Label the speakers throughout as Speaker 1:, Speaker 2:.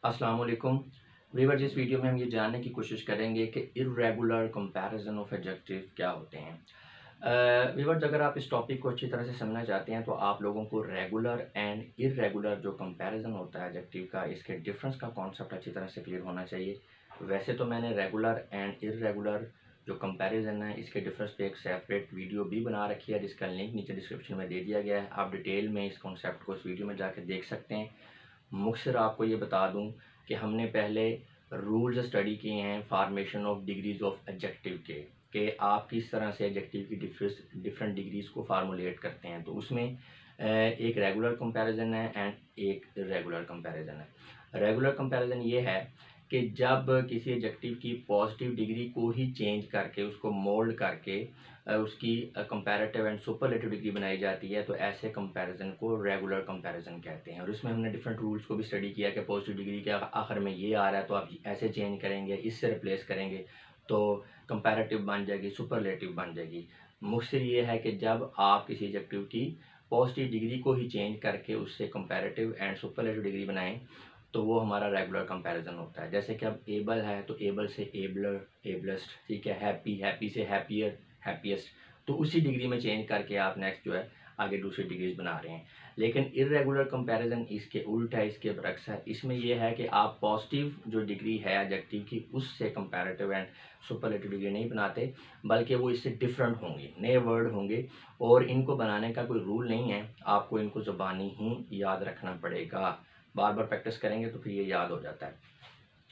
Speaker 1: अस्सलाम वालेकुम व्यूअर। जिस वीडियो में हम ये जानने की कोशिश करेंगे कि इर्रेगुलर कंपैरिजन ऑफ एडजेक्टिव क्या होते हैं। व्यूअर्स, अगर आप इस टॉपिक को अच्छी तरह से समझना चाहते हैं तो आप लोगों को रेगुलर एंड इर्रेगुलर जो कंपैरिजन होता है एडजेक्टिव का, इसके डिफरेंस का कॉन्सेप्ट अच्छी तरह से क्लियर होना चाहिए। वैसे तो मैंने रेगुलर एंड इर्रेगुलर जो कंपैरिजन है इसके डिफरेंस पे एक सेपरेट वीडियो भी बना रखी है, जिसका लिंक नीचे डिस्क्रिप्शन में दे दिया गया है। आप डिटेल में इस कॉन्सेप्ट को इस वीडियो में जाकर देख सकते हैं। मुख्तसर आपको ये बता दूं कि हमने पहले रूल्स स्टडी किए हैं formation of degrees of adjective के, कि आप किस तरह से एडजेक्टिव की डिफरेंट डिग्रीज को फार्मूलेट करते हैं। तो उसमें एक रेगुलर कंपैरिजन है एंड एक इरेगुलर कंपैरिजन है। रेगुलर कंपैरिजन ये है कि जब किसी एडजेक्टिव की पॉजिटिव डिग्री को ही चेंज करके, उसको मोल्ड करके उसकी कंपैरेटिव एंड सुपरलेटिव डिग्री बनाई जाती है, तो ऐसे कंपैरिजन को रेगुलर कंपैरिजन कहते हैं। और इसमें हमने डिफरेंट रूल्स को भी स्टडी किया कि पॉजिटिव डिग्री के आखिर में ये आ रहा है तो आप ऐसे चेंज करेंगे, इससे रिप्लेस करेंगे तो कंपैरेटिव बन जाएगी, सुपरलेटिव बन जाएगी। मुख्तसर ये है कि जब आप किसी एडजेक्टिव की पॉजिटिव डिग्री को ही चेंज करके उससे कंपैरेटिव एंड सुपरलेटिव डिग्री बनाएं तो वो हमारा रेगुलर कंपैरिजन होता है। जैसे कि अब एबल है तो एबल से एबलर, एबलेस्ट, ठीक है। हैप्पी, हैप्पी से हैप्पियर, हैप्पीएस्ट। तो उसी डिग्री में चेंज करके आप नेक्स्ट जो है आगे दूसरी डिग्रीज बना रहे हैं। लेकिन इरेगुलर कंपैरिजन इसके उल्ट है, इसके बरक्स है। इसमें यह है कि आप पॉजिटिव जो डिग्री है एडजेक्टिव की उससे कंपैरेटिव एंड सुपरलेटिव डिग्री नहीं बनाते, बल्कि वो इससे डिफरेंट होंगे, नए वर्ड होंगे। और इनको बनाने का कोई रूल नहीं है, आपको इनको ज़बानी ही याद रखना पड़ेगा। बार बार प्रैक्टिस करेंगे तो फिर ये याद हो जाता है।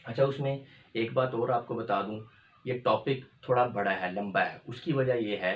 Speaker 1: अच्छा, उसमें एक बात और आपको बता दूं, ये टॉपिक थोड़ा बड़ा है, लंबा है। उसकी वजह ये है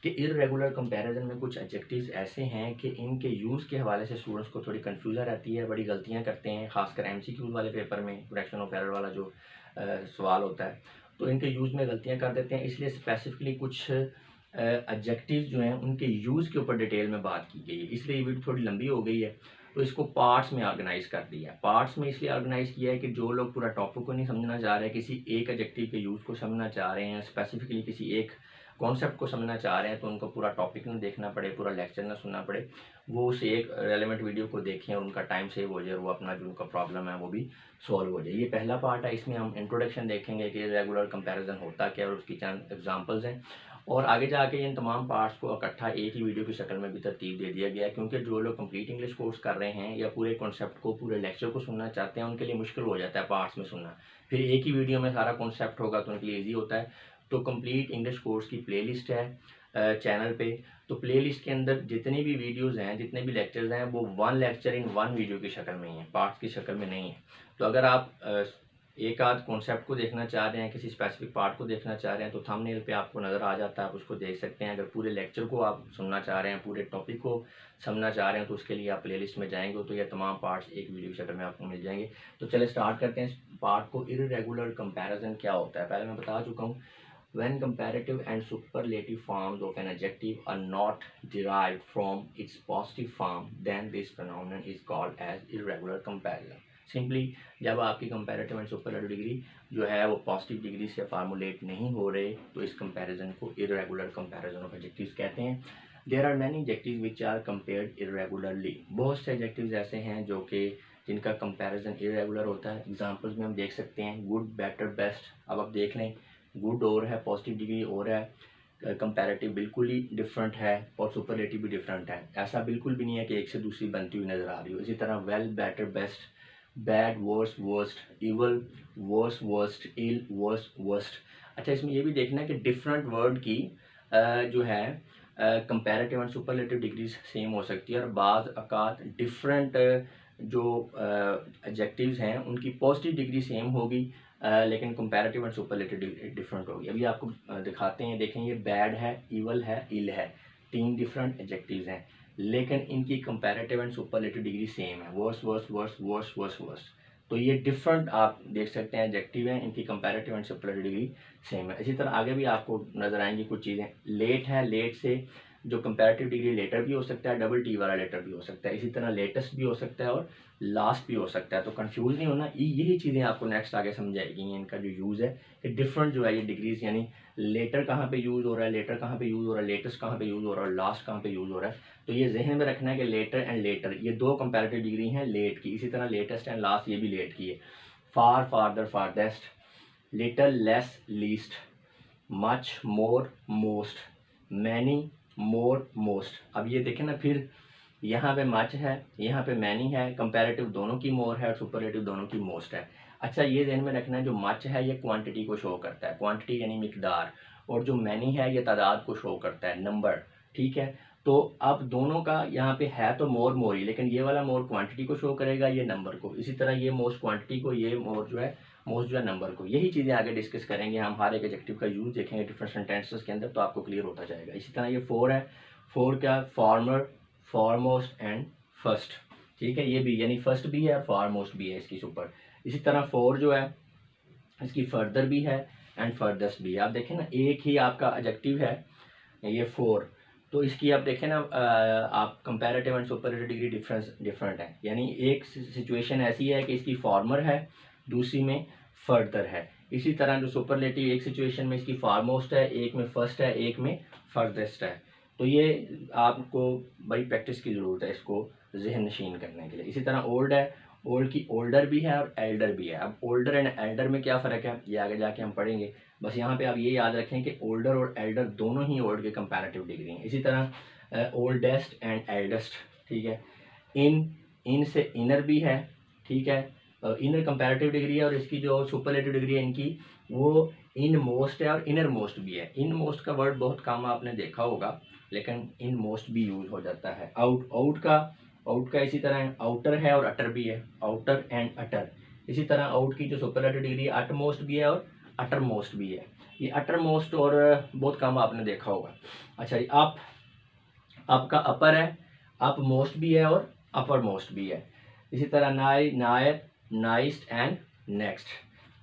Speaker 1: कि इरेगुलर कंपैरिजन में कुछ एडजेक्टिव्स ऐसे हैं कि इनके यूज़ के हवाले से स्टूडेंट्स को थोड़ी कन्फ्यूजन रहती है, बड़ी गलतियां करते हैं। खासकर एमसीक्यूज वाले पेपर में करेक्शन ऑफ एरर वाला जो सवाल होता है, तो इनके यूज़ में गलतियां कर देते हैं। इसलिए स्पेसिफिकली कुछ एडजेक्टिव्स जो हैं उनके यूज़ के ऊपर डिटेल में बात की गई है, इसलिए ये वीडियो थोड़ी लंबी हो गई है। तो इसको पार्ट्स में ऑर्गेनाइज कर दिया है। पार्ट्स में इसलिए ऑर्गेनाइज किया है कि जो लोग पूरा टॉपिक को नहीं समझना चाह रहे, किसी एक एडजेक्टिव के यूज़ को समझना चाह रहे हैं, स्पेसिफिकली किसी एक कॉन्सेप्ट को समझना चाह रहे हैं, तो उनको पूरा टॉपिक ना देखना पड़े, पूरा लेक्चर ना सुनना पड़े, वो उस एक रेलेवेंट वीडियो को देखें और उनका टाइम सेव हो जाए, वो अपना जो उनका प्रॉब्लम है वो भी सॉल्व हो जाए। ये पहला पार्ट है। इसमें हम इंट्रोडक्शन देखेंगे कि रेगुलर कंपैरिजन होता क्या और उसकी चंद एग्जांपल्स हैं। और आगे जाके इन तमाम पार्ट्स को इकट्ठा एक ही वीडियो की शक्ल में भी तरतीब दे दिया गया है, क्योंकि जो लोग कंप्लीट इंग्लिश कोर्स कर रहे हैं या पूरे कॉन्सेप्ट को, पूरे लेक्चर को सुनना चाहते हैं, उनके लिए मुश्किल हो जाता है पार्ट्स में सुनना। फिर एक ही वीडियो में सारा कॉन्सेप्ट होगा तो उनके लिए ईजी होता है। तो कंप्लीट इंग्लिश कोर्स की प्लेलिस्ट है चैनल पे। तो प्लेलिस्ट के अंदर जितनी भी वीडियोज़ हैं, जितने भी लेक्चर्स हैं, वो one lecture in one video की शक्ल में ही है, पार्ट्स की शक्ल में नहीं है। तो अगर आप एक आध कॉन्सेप्ट को देखना चाह रहे हैं, किसी स्पेसिफिक पार्ट को देखना चाह रहे हैं, तो थंबनेल पे आपको नज़र आ जाता है, आप उसको देख सकते हैं। अगर पूरे लेक्चर को आप सुनना चाह रहे हैं, पूरे टॉपिक को समझना चाह रहे हैं, तो उसके लिए आप प्लेलिस्ट में जाएंगे तो ये तमाम पार्ट्स एक वीडियो की शक्ल में आपको मिल जाएंगे। तो चले स्टार्ट करते हैं इस पार्ट को। इरेगुलर कंपैरिजन क्या होता है, पहले मैं बता चुका हूँ। When comparative and superlative forms of an adjective are not derived from its positive form, then this phenomenon is called as irregular comparison. Simply जब आपकी कंपैरेटिव एंड सुपरलेटिव डिग्री जो है वो पॉजिटिव डिग्री से फार्मूलेट नहीं हो रहे, तो इस कंपैरिजन को इरेगुलर कंपैरिजन ऑफ एडजेक्टिव्स कहते हैं। There are many adjectives which are compared irregularly. बहुत से एडजेक्टिव्स ऐसे हैं जो कि जिनका कंपैरिजन इरेगुलर होता है। एग्जांपल्स में हम देख सकते हैं गुड, बेटर, बेस्ट। अब आप देख लें, गुड और है, पॉजिटिव डिग्री और है, कंपैरेटिव बिल्कुल ही डिफरेंट है और सुपरलेटिव भी डिफरेंट है। ऐसा बिल्कुल भी नहीं है कि एक से दूसरी बनती हुई नज़र आ रही हो। इसी तरह well, better, best, bad, worse, worst, evil, worse, worst, ill, worse, worst. अच्छा, इसमें ये भी देखना है कि डिफरेंट वर्ड की जो है comparative and superlative degrees same हो सकती है, और बाज़ अकात डिफरेंट जो एडजेक्टिव्स हैं उनकी पॉजिटिव डिग्री सेम होगी, लेकिन कंपैरेटिव एंड सुपरलेटिव डिफरेंट होगी। अभी आपको दिखाते हैं, देखें, ये बैड है, इवल है, इल है, तीन डिफरेंट एडजेक्टिव्स हैं, लेकिन इनकी comparative and superlative degree same है, worse, worse, worse, worse, worse, worse. तो ये डिफरेंट आप देख सकते हैं एडजेक्टिव हैं, इनकी comparative and superlative degree same है। इसी तरह आगे भी आपको नजर आएंगी कुछ चीज़ें। लेट है, लेट से जो कंपैरेटिव डिग्री लेटर भी हो सकता है, डबल टी वाला लेटर भी हो सकता है, इसी तरह लेटेस्ट भी हो सकता है और लास्ट भी हो सकता है। तो कंफ्यूज नहीं होना, यही चीज़ें आपको नेक्स्ट आगे समझाएगी। इनका जो यूज़ है कि डिफरेंट जो है ये डिग्रीज, यानी लेटर कहाँ पे यूज़ हो रहा है, लेटर कहाँ पे यूज़ हो रहा है, लेटेस्ट कहाँ पे यूज़ हो रहा है और लास्ट कहाँ पे यूज़ हो रहा है। तो ये जहन में रखना है कि लेटर एंड लेटर ये दो कंपैरेटिव डिग्री हैं लेट की। इसी तरह लेटेस्ट एंड लास्ट ये भी लेट की है। Far, farther, farthest, little, less, least, much, more, most, many, more, most. अब ये देखें ना, फिर यहाँ पे मच है, यहाँ पे मैनी है, कंपैरेटिव दोनों की मोर है और सुपरलेटिव दोनों की मोस्ट है। अच्छा, ये ध्यान में रखना है, जो मच है ये क्वांटिटी को शो करता है, क्वांटिटी यानी मिकदार, और जो मैनी है ये तादाद को शो करता है, नंबर। ठीक है, तो अब दोनों का यहाँ पे है तो मोर मोर ही, लेकिन ये वाला मोर क्वांटिटी को शो करेगा, ये नंबर को। इसी तरह ये मोस्ट क्वांटिटी को, ये मोर जो है मोस्ट जो है नंबर को। यही चीज़ें आगे डिस्कस करेंगे हम, हर एक एडजेक्टिव का यूज़ देखेंगे डिफरेंट सेंटेंसेस के अंदर, तो आपको क्लियर होता जाएगा। इसी तरह ये फोर है, फोर क्या, फॉर्मर, फॉरमोस्ट एंड फर्स्ट। ठीक है, ये भी यानी फर्स्ट भी है और फॉरमोस्ट भी है इसकी सुपर। इसी तरह फोर जो है इसकी फर्दर भी है एंड फर्दस्ट भी है। आप देखें ना, एक ही आपका एडजेक्टिव है ये फोर, तो इसकी आप देखें ना, आप comparative and superlative degree different है। यानी एक सिचुएशन ऐसी है कि इसकी फॉर्मर है, दूसरी में फर्दर है। इसी तरह जो सुपरलेटिव, एक सिचुएशन में इसकी फॉरमोस्ट है, एक में फर्स्ट है, एक में फर्देस्ट है। तो ये आपको बड़ी प्रैक्टिस की ज़रूरत है इसको जहन नशीन करने के लिए। इसी तरह ओल्ड है, ओल्ड की ओल्डर भी है और एल्डर भी है। अब ओल्डर एंड एल्डर में क्या फ़र्क है ये आगे जाके हम पढ़ेंगे। बस यहाँ पे आप ये याद रखें कि ओल्डर और एल्डर दोनों ही ओल्ड के कंपैरेटिव डिग्री हैं। इसी तरह ओल्डेस्ट एंड एल्डेस्ट। ठीक है, इन से इनर भी है। ठीक है, इनर कंपैरेटिव डिग्री है और इसकी जो सुपरलेटिव डिग्री है इनकी, वो इन मोस्ट है और इनर मोस्ट भी है। इन मोस्ट का वर्ड बहुत कम आपने देखा होगा, लेकिन इन मोस्ट भी यूज हो जाता है। आउट का इसी तरह आउटर है और अटर भी है, आउटर एंड अटर। इसी तरह आउट की जो सुपरलेटिव डिग्री अट मोस्ट भी है और अटर मोस्ट भी है। ये अटर मोस्ट और बहुत कम आपने देखा होगा। अच्छा जी, अप का अपर है, अप मोस्ट भी है और अपर मोस्ट भी है। इसी तरह नाई, नायर, नाइस्ट एंड नेक्स्ट।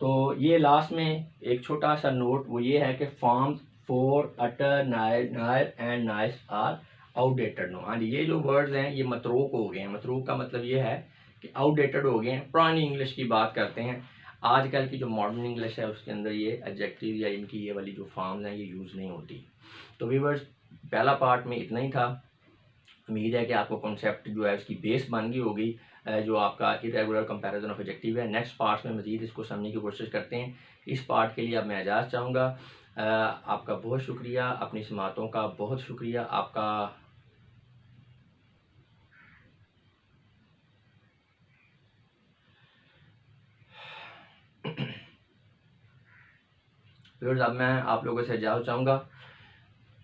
Speaker 1: तो ये लास्ट में एक छोटा सा नोट वो ये है कि forms fore, utter, nigher and nighest are outdated no. हाँ जी, ये जो वर्ड्स हैं ये मतरूक हो गए हैं। मतरूक का मतलब ये है कि आउटडेटेड हो गए हैं, पुरानी इंग्लिश की बात करते हैं। आजकल की जो मॉडर्न इंग्लिश है उसके अंदर ये एडजेक्टिव या इनकी ये वाली जो फॉर्म्स हैं ये यूज़ नहीं होती। तो व्यूअर्स, पहला पार्ट में इतना ही था। उम्मीद है कि आपको कॉन्सेप्ट जो है उसकी बेस बन गई होगी, जो आपका इरेगुलर कंपैरिजन ऑफ एडजेक्टिव है। नेक्स्ट पार्ट में मज़ीद इसको समझने की कोशिश करते हैं। इस पार्ट के लिए अब मैं इजाज़त चाहूँगा। आपका बहुत शुक्रिया, अपनी समातों का बहुत शुक्रिया आपका। व्यूअर्स, अब मैं आप लोगों से इजाज़त चाहूँगा।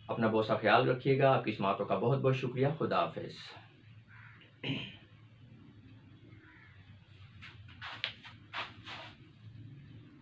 Speaker 1: अपना बहुत सा ख्याल रखिएगा। आपकी समातों का बहुत बहुत शुक्रिया। खुदा हाफिज़।